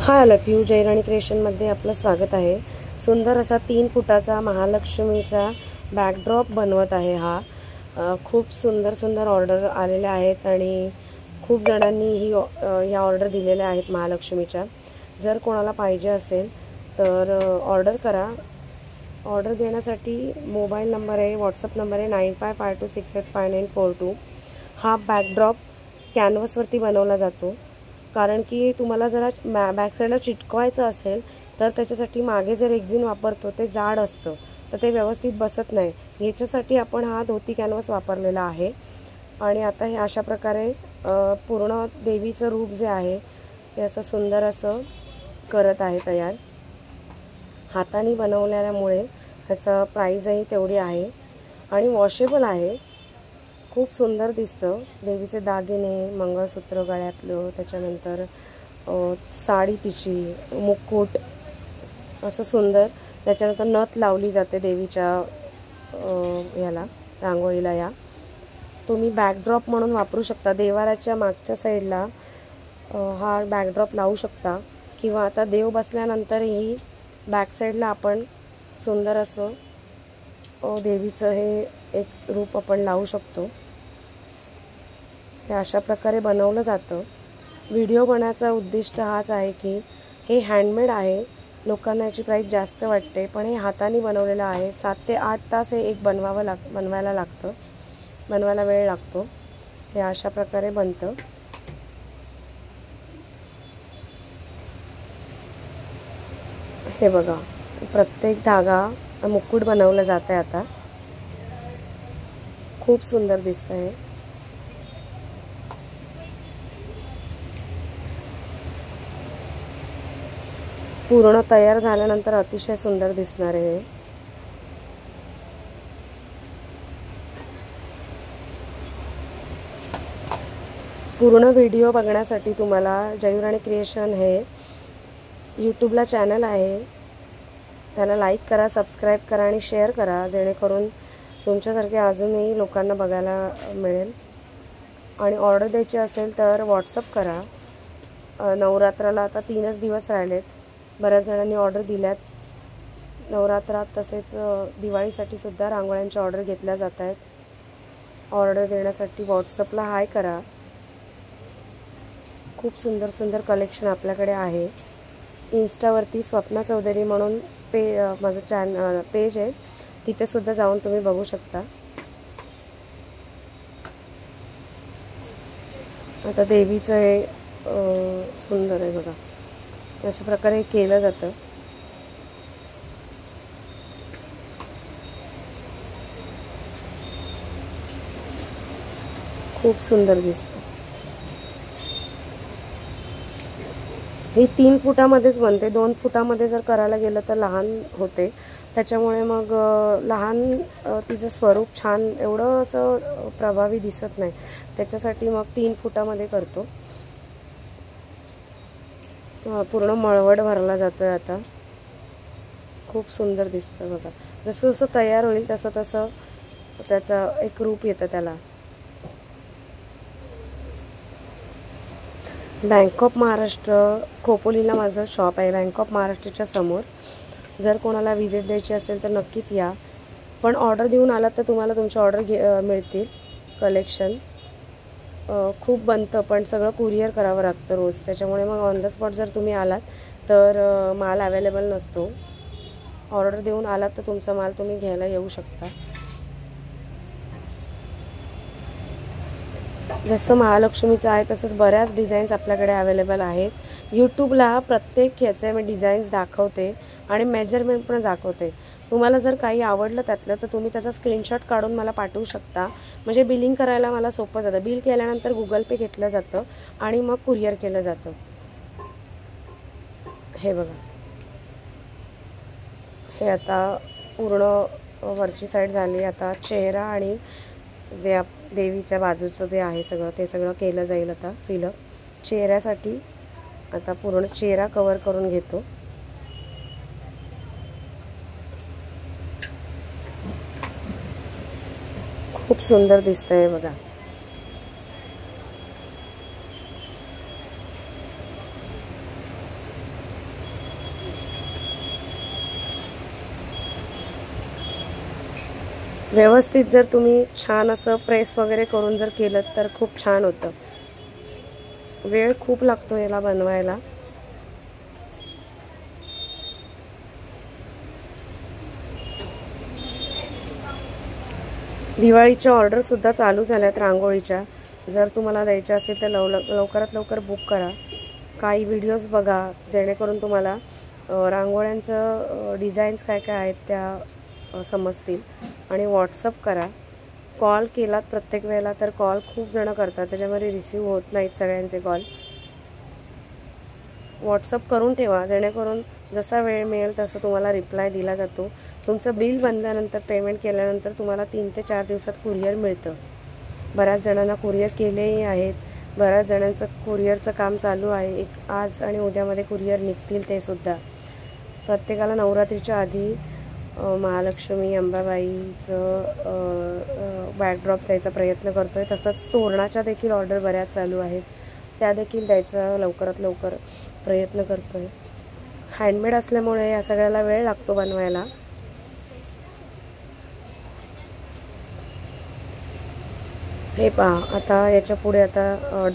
हाय लव you जयराणी क्रिएशनमध्ये आपलं स्वागत आहे। सुंदर असा 3 फुटाचा महालक्ष्मीचा बॅकड्रॉप बनवत आहे। हा खूप सुंदर ऑर्डर आलेल्या आहेत आणि खूप जणांनी या ऑर्डर दिलेल्या आहेत महालक्ष्मीच्या। जर कोणाला पाहिजे असेल तर ऑर्डर करा। ऑर्डर देण्यासाठी मोबाईल नंबर आहे, व्हॉट्सअप नंबर आहे 9552685942। हा बॅकड्रॉप कॅनव्हासवरती बनवला जातो, कारण की तुम्हाला जरा बॅक साईडला चिटकवायचं असेल तर त्याच्यासाठी मागे जे रेक्झिन वापरतो ते जाड असतं, तर ते व्यवस्थित बसत नाही। याच्यासाठी आपण हा धोती कॅनव्हास वापरलेला आहे। आणि आता हे अशा प्रकारे पूर्ण देवीचं रूप जे आहे ते असं सुंदर असं करत आहे तयार। हाताने बनवल्यामुळे ह्याचं प्राईजही तेवढी आहे आणि वॉशेबल आहे। खूप सुंदर दिसतं। देवीचे दागिने, मंगळसूत्र गळ्यातलं, त्याच्यानंतर साडी, तिची मुकुट असं सुंदर, त्याच्यानंतर नथ लावली जाते देवीच्या याला रांगोळीला। या तुम्ही बॅकड्रॉप म्हणून वापरू शकता। देवाराच्या मागच्या साईडला हा बॅकड्रॉप लावू शकता, किंवा आता देव बसल्यानंतरही बॅक साईडला आपण सुंदर असं देवीचं हे एक रूप आपण लावू शकतो। हे अशा प्रकारे बनवलं जातं। व्हिडिओ बनवायचा उद्दिष्ट हाच आहे की हे हँडमेड आहे, लोकांना याची प्राईस जास्त वाटते, पण हे हाताने बनवलेलं आहे। 7 ते 8 तास हे एक बनवायला लागतं, बनवायला वेळ लागतो। हे अशा प्रकारे बनतं। हे बघा, प्रत्येक धागा मुकुट बनवलं जातं आहे। आता खूप सुंदर दिसतं आहे। पूर्ण तयार झाल्यानंतर अतिशय सुंदर दिसणार आहे। पूर्ण व्हिडिओ बघण्यासाठी तुम्हाला जयराणी क्रिएशन हे यूट्यूबला चॅनल आहे, त्याला लाईक करा, सबस्क्राईब करा आणि शेअर करा, जेणेकरून तुमच्यासारखे अजूनही लोकांना बघायला मिळेल। आणि ऑर्डर द्यायची असेल तर व्हॉट्सअप करा। नवरात्राला आता 3च दिवस राहिलेत, बऱ्याच जणांनी ऑर्डर दिल्यात। नवरात्रात तसेच दिवाळीसाठी सुद्धा रांगोळ्यांच्या ऑर्डर घेतल्या जात आहेत। ऑर्डर देण्यासाठी व्हॉट्सअपला हाय करा। खूप सुंदर कलेक्शन आपल्याकडे आहे। इन्स्टावरती स्वप्ना चौधरी म्हणून माझं पेज आहे, तिथे सुद्धा जाऊन तुम्ही बघू शकता। आता देवीचं हे सुंदर आहे बघा, अशा प्रकारे केलं जातं। खूप सुंदर दिसतं। हे 3 फुटामध्येच बनते। 2 फुटामध्ये जर करायला गेलं तर लहान होते, त्याच्यामुळे मग लहान तिचं स्वरूप छान एवढं असं प्रभावी दिसत नाही, त्याच्यासाठी मग 3 फुटामध्ये करतो। पूर्ण मळवट भरला जातो आहे आता। खूप सुंदर दिसतं बघा। जसं जसं तयार होईल तसं तसं त्याचं एक रूप येतं त्याला। बँक ऑफ महाराष्ट्र खोपोलीला माझं शॉप आहे, बँक ऑफ महाराष्ट्राच्या समोर। जर कोणाला व्हिजिट द्यायची असेल तर नक्कीच या, पण ऑर्डर देऊन आलात तर तुम्हाला तुमची ऑर्डर मिळतील। कलेक्शन खूप बनतं, पण सगळं कुरिअर करावं लागतं रोज, त्याच्यामुळे मग ऑन द स्पॉट जर तुम्ही आलात तर माल अवेलेबल नसतो। ऑर्डर देऊन आलात तर तुमचा माल तुम्ही घ्यायला येऊ शकता। जसं महालक्ष्मीचं आहे तसंच बऱ्याच डिझाईन्स आपल्याकडे अवेलेबल आहेत। यूट्यूबला प्रत्येक ह्याचे मी डिझाईन्स दाखवते आणि मेजरमेंट पण दाखवते। तुम्हाला जर काही आवडलं त्यातलं तर तुम्ही त्याचा स्क्रीनशॉट काढून मला पाठवू शकता, म्हणजे बिलिंग करायला मला सोपं जातं। बिल केल्यानंतर गुगल पे घेतलं जातं आणि मग कुरिअर केलं जातं। हे बघा, हे आता पूर्ण वरची साईड झाली। आता चेहरा आणि जे देवीच्या बाजूचं जे आहे सगळं ते सगळं केलं जाईल आता फिलअप। चेहऱ्यासाठी आता पूर्ण चेहरा कवर करून घेतो। खूप सुंदर दिसतंय बघा। व्यवस्थित जर तुम्ही छान असं प्रेस वगैरे करून जर केलं तर खूप छान होतं. वेळ खूप लागतो याला बनवायला. दिवाळीच्या ऑर्डरसुद्धा चालू झाल्यात रांगोळीच्या. जर तुम्हाला द्यायच्या असेल तर लवकरात लवकर बुक करा. काही व्हिडिओज बघा जेणेकरून तुम्हाला रांगोळ्यांचं डिझाईन्स काय काय आहेत त्या समजतील. आणि व्हॉट्सअप करा. कॉल केलात प्रत्येक वेळेला तर कॉल खूप जणं करतात, त्याच्यामध्ये रिसीव होत नाहीत सगळ्यांचे कॉल. व्हॉट्सअप करून ठेवा जेणेकरून जसा वेळ मिळेल तसं तुम्हाला रिप्लाय दिला जातो. तुमचं बिल बनल्यानंतर पेमेंट केल्यानंतर तुम्हाला 3 ते 4 दिवसात कुरिअर मिळतं. बऱ्याच जणांना कुरिअर केलेही आहेत. बऱ्याच जणांचं कुरिअरचं काम चालू आहे. आज आणि उद्यामध्ये कुरिअर निघतील ते सुद्धा. प्रत्येकाला नवरात्रीच्या आधी महालक्ष्मी अंबाबाईचं बॅकड्रॉप द्यायचा प्रयत्न करतो आहे. तसंच तोरणाच्या देखील ऑर्डर बऱ्याच चालू आहेत, त्या देखील द्यायचा लवकरात लवकर प्रयत्न करतो आहे. हँडमेड असल्यामुळे या सगळ्याला वेळ लागतो बनवायला. हे पहा, आता याच्या पुढे आता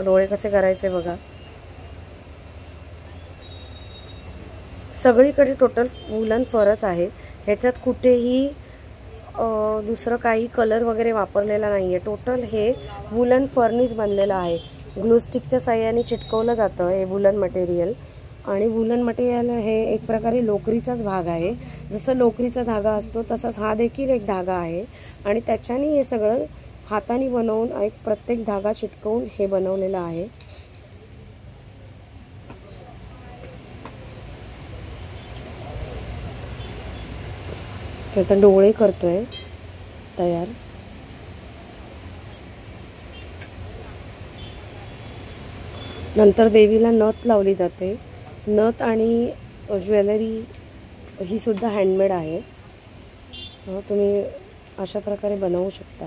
डोळे कसे करायचे बघा. सगळीकडे टोटल वुलन फरच आहे. ह्याच्यात कुठेही दुसरं काही कलर वगैरे वापरलेला नाही आहे. टोटल हे वुलन फरनीच बनलेलं आहे. ग्लूस्टिकच्या साह्याने चिटकवलं जातं हे वुलन मटेरियल. आणि वुलन मटेरियल हे एक प्रकारे लोकरीचाच भाग आहे. जसं लोकरीचा धागा असतो तसाच हा देखील एक धागा आहे. आणि त्याच्याने हे सगळं हाताने बनवून एक प्रत्येक धागा चिटकवून हे बनवलेलं आहे. आता डोळे करतोय तयार. नंतर देवीला नथ लावली जाते. नथ आणि ज्वेलरी ही सुद्धा हँडमेड आहे. तुम्ही अशा प्रकारे बनवू शकता.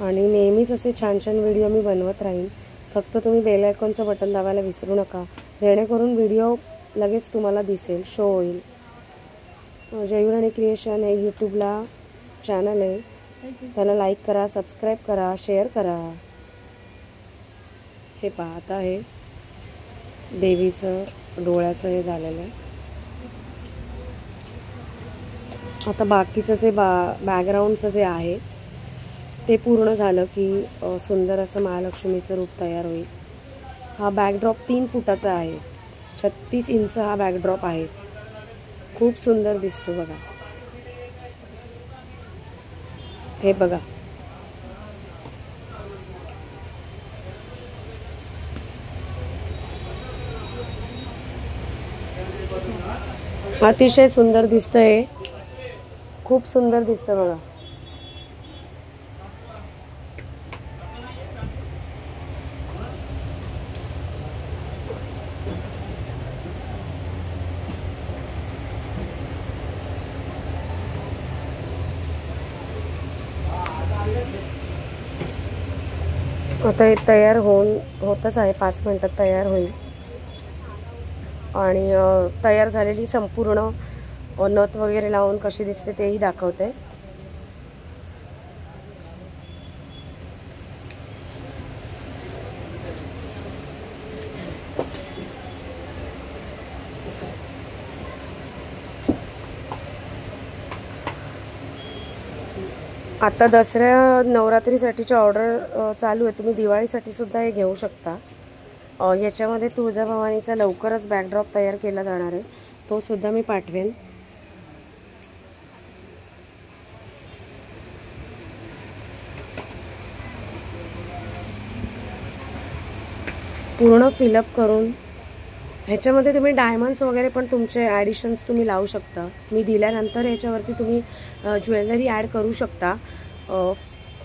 आणि नेहमीच असे छान छान व्हिडिओ मी बनवत राहीन. फक्त तुम्ही बेल आयकॉनचं बटन दाबायला विसरू नका, जेणेकरून व्हिडिओ लगेच तुम्हाला दिसेल, शो होईल. जयू क्रिएशन हे यूट्यूबला चॅनल आहे, त्याला लाईक करा, सबस्क्राईब करा, शेअर करा. हे पहा, आता हे देवीचं डोळ्याचं हे झालेलं आहे. आता बाकीचं जे बॅकग्राऊंडचं जे आहे ते पूर्ण झालं की सुंदर असं महालक्ष्मीचं रूप तयार होईल. हा बॅकड्रॉप 3 फुटाचा आहे. 36 इंच हा बॅकड्रॉप आहे. खूप सुंदर दिसतो बघा. हे बघा, अतिशय सुंदर दिसतंय. खूप सुंदर दिसतं बघा. आता हे तयार होतच आहे. 5 मिनिटात तयार होईल. आणि तयार झालेली संपूर्ण नथ वगैरे लावून कशी दिसते तेही दाखवते. आता दसऱ्या नवरात्रीसाठीची ऑर्डर चालू आहे. तुम्ही दिवाळीसाठी सुद्धा हे घेऊ शकता. याच्यामध्ये तुळजाभवानीचा लवकरच बॅकड्रॉप तयार केला जाणार आहे, तो सुद्धा मी पाठवेन. पूर्ण फिलअप करून ह्याच्यामध्ये तुम्ही डायमंड्स वगैरे पण तुमचे ॲडिशन्स तुम्ही लावू शकता. मी दिल्यानंतर ह्याच्यावरती तुम्ही ज्वेलरी ॲड करू शकता.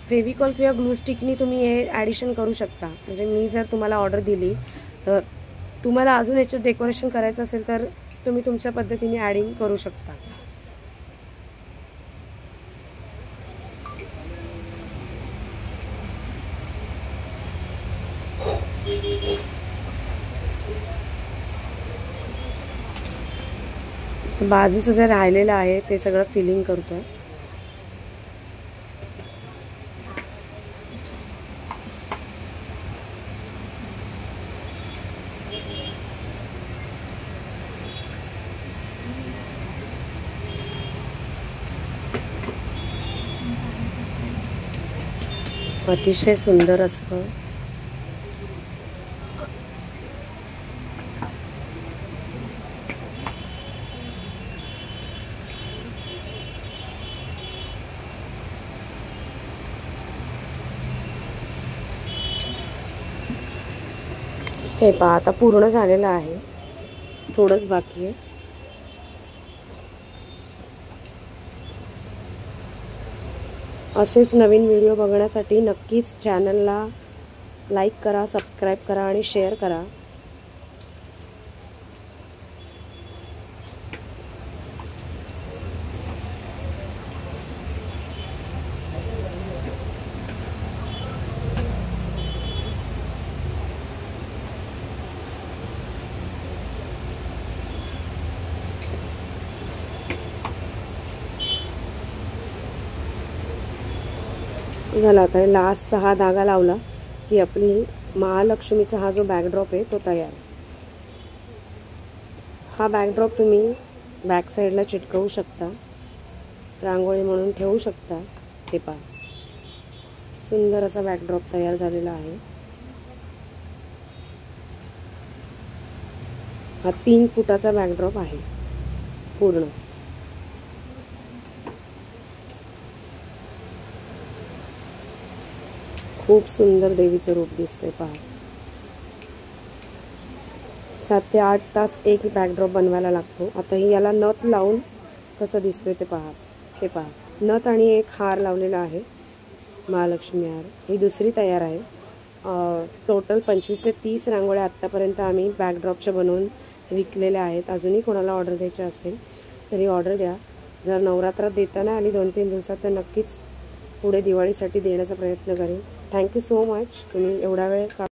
फेविकॉल किंवा ग्लूस्टिकनी तुम्ही हे ॲडिशन करू शकता. म्हणजे मी जर तुम्हाला ऑर्डर दिली तर तुम्हाला अजून याचं डेकोरेशन करायचं असेल तर तुम्ही तुमच्या पद्धतीने ॲडिंग करू शकता. बाजूचं जे राहिलेलं आहे ते सगळं फिलिंग करतोय. अतिशय सुंदर असं हे पहा, आता पूर्ण झालेलं आहे, थोडंच बाकी आहे. असेच नवीन व्हिडिओ बघण्यासाठी नक्कीच चॅनलला लाईक करा, सबस्क्राईब करा आणि शेअर करा. झाला. आता लास्टचा हा धागा लावला की आपली महालक्ष्मीचा हा जो बॅकड्रॉप आहे तो तयार. हा बॅकड्रॉप तुम्ही बॅक साईडला चिटकवू शकता, रांगोळी म्हणून ठेवू शकता. हे पहा, सुंदर असा बॅकड्रॉप तयार झालेला आहे. हा 3 फुटाचा बॅकड्रॉप आहे पूर्ण. खूप सुंदर देवीचं रूप दिसतंय पहा. 7 ते 8 तास एक बॅकड्रॉप बनवायला लागतो. आता ही याला नथ लावून कसं दिसतोय ते पहा. हे पहा, नथ आणि एक हार लावलेला आहे, महालक्ष्मी हार. ही दुसरी तयार आहे. टोटल 25 ते 30 रांगोळ्या आत्तापर्यंत आम्ही बॅकड्रॉपच्या बनवून विकलेल्या आहेत. अजूनही कोणाला ऑर्डर द्यायची असेल तरी ऑर्डर द्या. जर नवरात्रात देताना आणि 2-3 दिवसात तर नक्कीच पुढे दिवाळीसाठी देण्याचा प्रयत्न करेन. थँक्यू सो मच, तुम्ही एवढा वेळ